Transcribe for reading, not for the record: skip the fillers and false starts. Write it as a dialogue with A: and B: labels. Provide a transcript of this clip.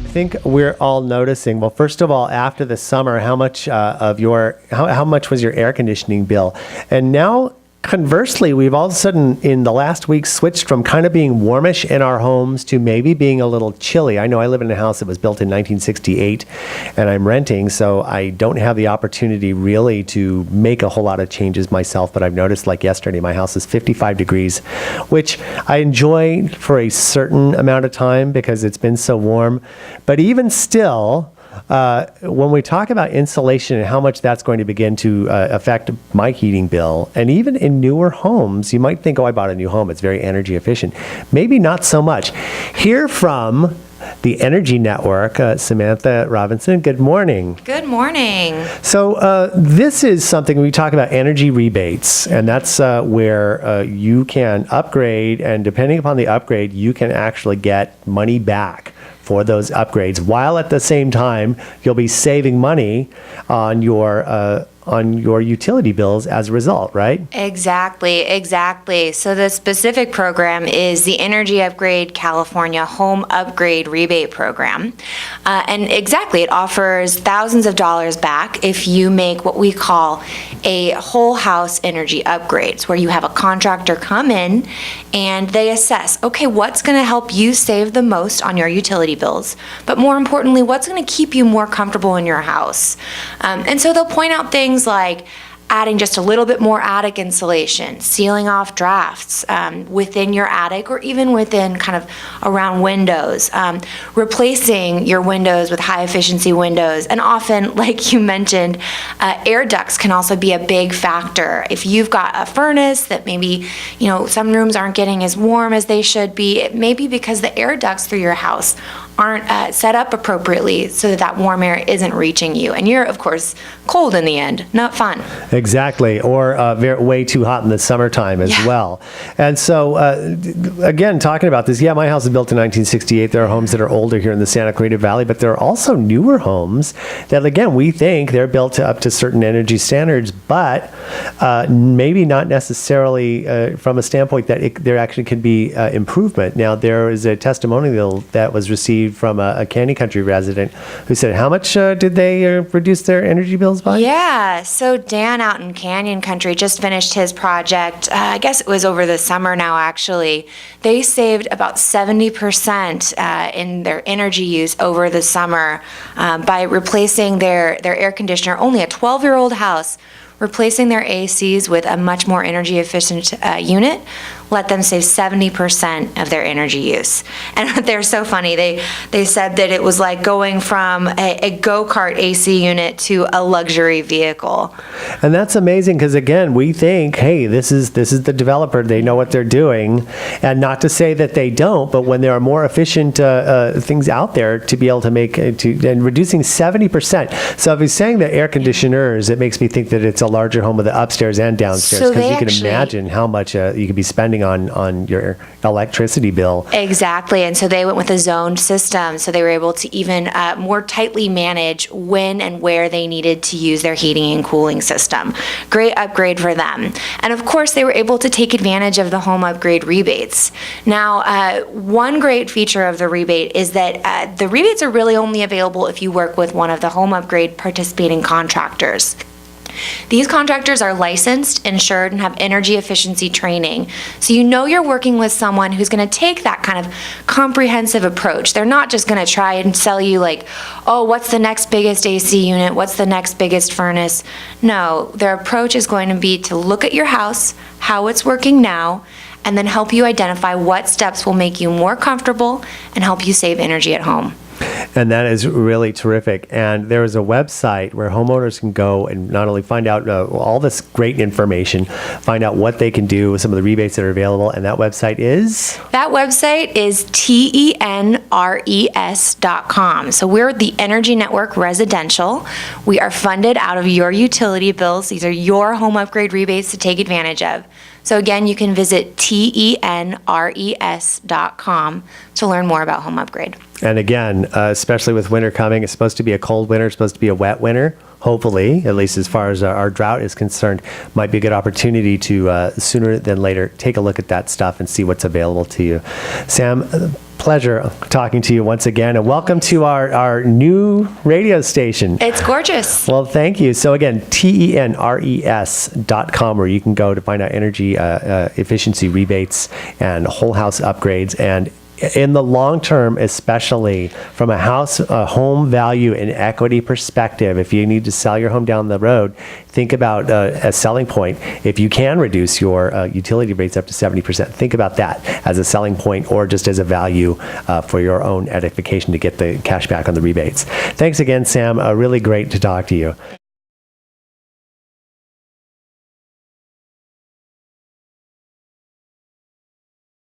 A: think we're all noticing? Well, first of all, after the summer, how much how much was your air conditioning bill? And now, conversely, we've all of a sudden in the last week switched from kind of being warmish in our homes to maybe being a little chilly. I know I live in a house that was built in 1968 and I'm renting, so I don't have the opportunity really to make a whole lot of changes myself, but I've noticed like yesterday my house is 55 degrees, which I enjoy for a certain amount of time because it's been so warm. But even still, when we talk about insulation and how much that's going to begin to affect my heating bill, and even in newer homes, you might think, oh, I bought a new home, it's very energy efficient. Maybe not so much. Hear from the Energy Network, Samantha Robinson. Good morning.
B: Good morning.
A: So this is something we talk about energy rebates, and that's where you can upgrade, and depending upon the upgrade, you can actually get money back for those upgrades, while at the same time you'll be saving money on your utility bills as a result, right?
B: Exactly. So the specific program is the Energy Upgrade California Home Upgrade Rebate Program. And exactly, it offers thousands of dollars back if you make what we call a whole house energy upgrades, where you have a contractor come in and they assess, okay, what's going to help you save the most on your utility bills, but more importantly, what's going to keep you more comfortable in your house. And so they'll point out things like adding just a little bit more attic insulation, sealing off drafts within your attic or even within kind of around windows, replacing your windows with high efficiency windows. And often, like you mentioned, air ducts can also be a big factor. If you've got a furnace that maybe, some rooms aren't getting as warm as they should be, it may be because the air ducts through your house aren't set up appropriately so that warm air isn't reaching you. And you're, of course, cold in the end. Not fun.
A: Exactly. Or way too hot in the summertime as well. And so, again, talking about this, my house is built in 1968. There are homes that are older here in the Santa Clarita Valley, but there are also newer homes that, again, we think they're built up to certain energy standards, but maybe not necessarily from a standpoint that there actually can be improvement. Now, there is a testimonial that was received from a Canyon Country resident who said, how much did they reduce their energy bills by?
B: Yeah, so Dan out in Canyon Country just finished his project. I guess it was over the summer now, actually. They saved about 70% in their energy use over the summer by replacing their air conditioner, only a 12-year-old house, replacing their ACs with a much more energy efficient unit let them save 70% of their energy use. And they're so funny. They said that it was like going from a go-kart AC unit to a luxury vehicle.
A: And that's amazing because, again, we think, hey, this is the developer. They know what they're doing. And not to say that they don't, but when there are more efficient things out there to be able to make, and reducing 70%. So if he's saying that air conditioners, it makes me think that it's a larger home with the upstairs and downstairs, because you can imagine how much you could be spending on your electricity bill.
B: Exactly. And so they went with a zoned system, so they were able to even more tightly manage when and where they needed to use their heating and cooling system. Great upgrade for them. And of course, they were able to take advantage of the home upgrade rebates. Now, one great feature of the rebate is that the rebates are really only available if you work with one of the home upgrade participating contractors. These contractors are licensed, insured, and have energy efficiency training. So you're working with someone who's going to take that kind of comprehensive approach. They're not just going to try and sell you like, oh, what's the next biggest AC unit? What's the next biggest furnace? No, their approach is going to be to look at your house, how it's working now, and then help you identify what steps will make you more comfortable and help you save energy at home.
A: And that is really terrific. And there is a website where homeowners can go and not only find out all this great information, find out what they can do with some of the rebates that are available. And that website is?
B: That website is tenres.com. So we're the Energy Network Residential. We are funded out of your utility bills. These are your home upgrade rebates to take advantage of. So again, you can visit tenres.com to learn more about home upgrade.
A: And again, especially with winter coming, it's supposed to be a cold winter, it's supposed to be a wet winter. Hopefully, at least as far as our drought is concerned, might be a good opportunity to sooner than later take a look at that stuff and see what's available to you. Sam, pleasure talking to you once again, and welcome to our new radio station.
B: It's gorgeous.
A: Well, thank you. So again, tenres.com, where you can go to find out energy efficiency rebates and whole house upgrades. And in the long term, especially from a home value and equity perspective, if you need to sell your home down the road, think about a selling point. If you can reduce your utility rates up to 70%, think about that as a selling point or just as a value for your own edification to get the cash back on the rebates. Thanks again, Sam. Really great to talk to you.